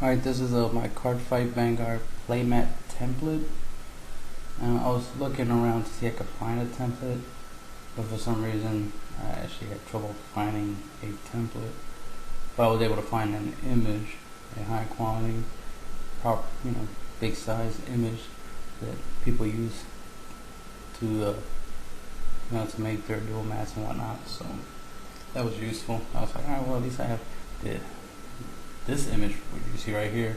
Alright, this is my card fight Vanguard Playmat template. I was looking around to see if I could find a template, but for some reason I actually had trouble finding a template. But I was able to find an image, a high quality, big size image that people use to to make their dual mats and whatnot. So that was useful. I was like, alright, well at least I have this image you see right here.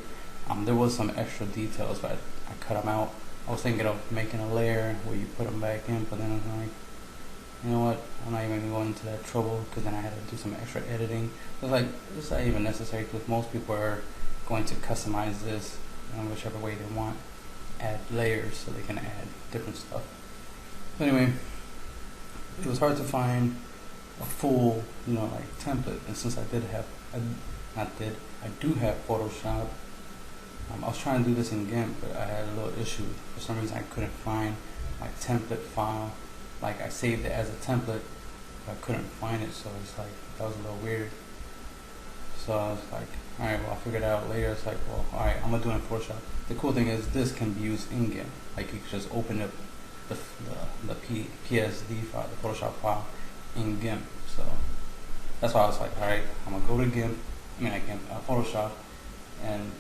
There was some extra details, but I cut them out. I was thinking of making a layer where you put them back in, but then I was like, you know what, I'm not even going to go into that trouble, because then I had to do some extra editing. I was like, it's not even necessary, because most people are going to customize this whichever way they want, add layers so they can add different stuff. So anyway, it was hard to find a full template, and since I do have Photoshop. I was trying to do this in GIMP, but I had a little issue. For some reason, I couldn't find my template file. Like, I saved it as a template, but I couldn't find it, so it's like, that was a little weird. So I was like, alright, well, I'll figure it out later. It's like, well, alright, I'm gonna do it in Photoshop. The cool thing is, this can be used in GIMP. Like, you can just open up the PSD file, the Photoshop file in GIMP. So that's why I was like, alright, I'm gonna go to GIMP, Photoshop, and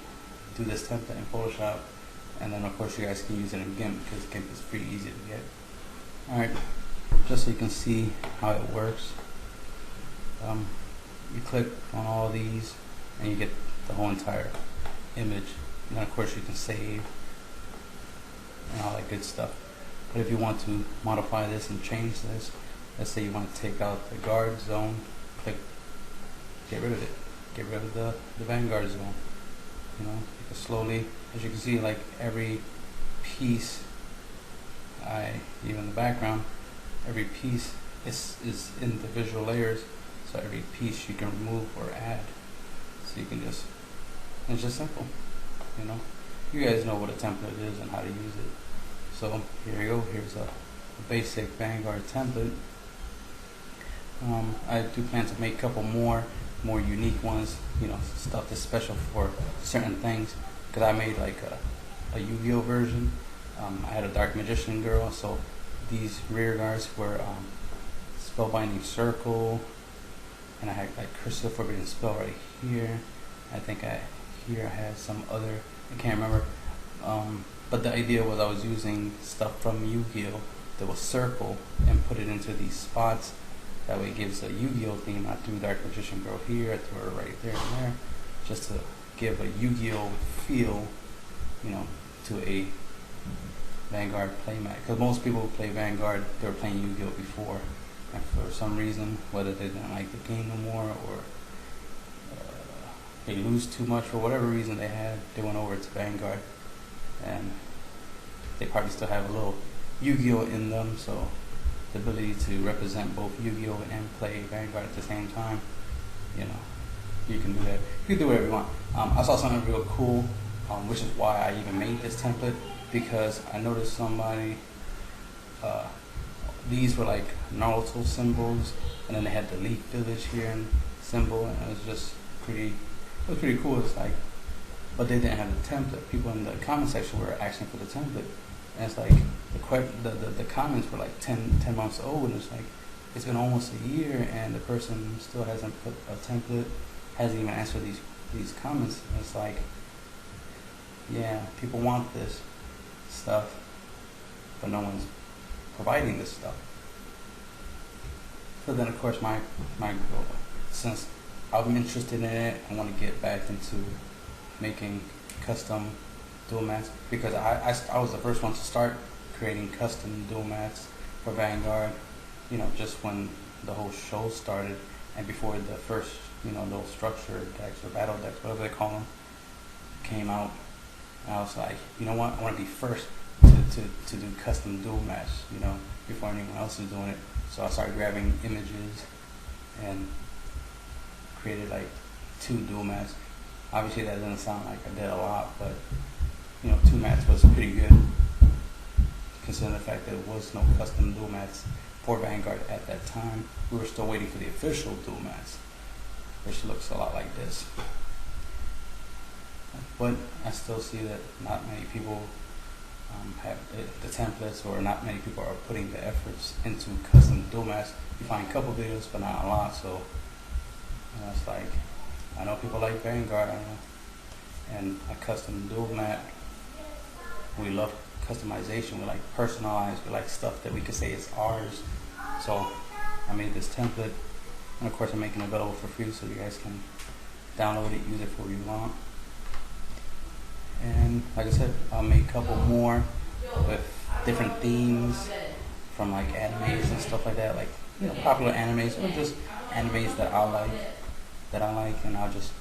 do this template in Photoshop, and then of course you guys can use it in GIMP, because GIMP is pretty easy to get. Alright, just so you can see how it works, you click on all these and you get the whole entire image, and then of course you can save and all that good stuff. But if you want to modify this and change this, let's say you want to take out the guard zone, click get rid of it, get rid of the Vanguard zone. You can slowly, as you can see, like every piece, even the background, every piece is individual layers, so every piece you can remove or add. So you can just, it's just simple, You guys know what a template is and how to use it. So here you go, here's a basic Vanguard template. I do plan to make a couple more unique ones, stuff that's special for certain things, because I made like a Yu-Gi-Oh version. I had a Dark Magician girl, so these rear guards were Spellbinding Circle, and I had like Cursive Forbidden Spell right here. I think here I had some other, I can't remember, but the idea was I was using stuff from Yu-Gi-Oh that was circle and put it into these spots. That way it gives a Yu-Gi-Oh theme. I threw Dark Magician Girl here, I threw her right there and there, just to give a Yu-Gi-Oh feel, to a Vanguard playmat. Because most people who play Vanguard, they were playing Yu-Gi-Oh before, and for some reason, whether they didn't like the game no more, or they lose too much, for whatever reason they went over to Vanguard, and they probably still have a little Yu-Gi-Oh in them, so the ability to represent both Yu-Gi-Oh and play Vanguard at the same time, you can do that. You can do whatever you want. I saw something real cool, which is why I even made this template, because I noticed somebody, these were like Naruto symbols, and then they had the Leaf Village here and symbol, and it was just pretty cool. It's like, but they didn't have the template. People in the comment section were asking for the template. And it's like, the comments were like 10 months old, and it's like, it's been almost a year, and the person still hasn't put a template, hasn't even answered these comments. And it's like, yeah, people want this stuff, but no one's providing this stuff. So then, of course, my goal, since I'm interested in it, I want to get back into making custom dual mats, because I was the first one to start creating custom dual mats for Vanguard, just when the whole show started, and before the first, those structure decks or battle decks, whatever they call them, came out. And I was like, you know what, I want to be first to do custom dual mats, before anyone else is doing it. So I started grabbing images and created like 2 dual mats. Obviously that doesn't sound like I did a lot, but 2 mats was pretty good, considering the fact that there was no custom dual mats for Vanguard at that time. We were still waiting for the official dual mats, which looks a lot like this. but I still see that not many people have the templates, or not many people are putting the efforts into custom dual mats. You find a couple videos, but not a lot. So it's like, I know people like Vanguard, and a custom dual mat. We love customization. We like personalized. We like stuff that we could say is ours. So I made this template, and of course I'm making it available for free, so you guys can download it, use it for what you want. And like I said, I'll make a couple more with different themes from like animes and stuff like that, like popular animes, or just animes that I like, and I'll just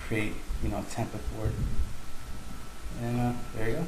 create a template for it. And there you go.